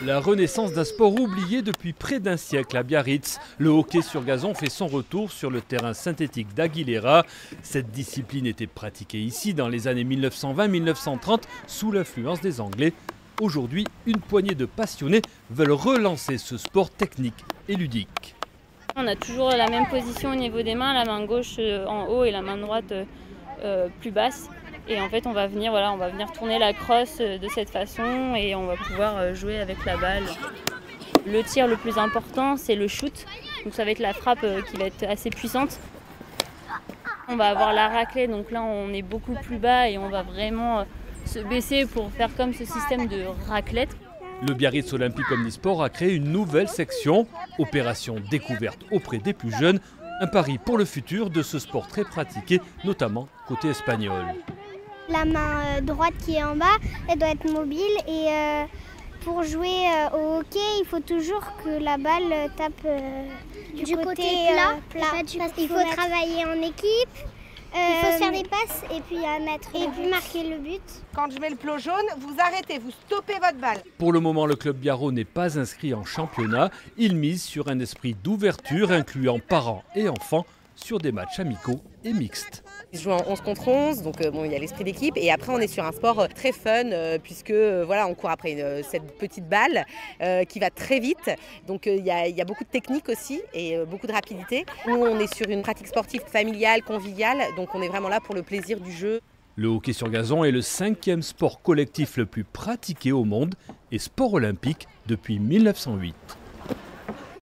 La renaissance d'un sport oublié depuis près d'un siècle à Biarritz. Le hockey sur gazon fait son retour sur le terrain synthétique d'Aguilera. Cette discipline était pratiquée ici dans les années 1920-1930 sous l'influence des Anglais. Aujourd'hui, une poignée de passionnés veulent relancer ce sport technique et ludique. On a toujours la même position au niveau des mains, la main gauche en haut et la main droite plus basse. Et en fait, on va venir tourner la crosse de cette façon et on va pouvoir jouer avec la balle. Le tir le plus important, c'est le shoot. Donc ça va être la frappe qui va être assez puissante. On va avoir la raclée, donc là on est beaucoup plus bas et on va vraiment se baisser pour faire comme ce système de raclette. Le Biarritz Olympique Omnisport a créé une nouvelle section, opération découverte auprès des plus jeunes, un pari pour le futur de ce sport très pratiqué, notamment côté espagnol. La main droite qui est en bas, elle doit être mobile et pour jouer au hockey, il faut toujours que la balle tape du côté plat. Il faut travailler en équipe, il faut faire des passes et puis mettre et puis marquer le but. Quand je mets le plot jaune, vous arrêtez, vous stoppez votre balle. Pour le moment, le club biarrot n'est pas inscrit en championnat. Il mise sur un esprit d'ouverture incluant parents et enfants sur des matchs amicaux et mixtes. Ils jouent en 11 contre 11, donc il y a l'esprit d'équipe. Et après, on est sur un sport très fun, puisque on court après cette petite balle qui va très vite. Donc il y a beaucoup de technique aussi et beaucoup de rapidité. Nous, on est sur une pratique sportive familiale, conviviale, donc on est vraiment là pour le plaisir du jeu. Le hockey sur gazon est le 5e sport collectif le plus pratiqué au monde et sport olympique depuis 1908.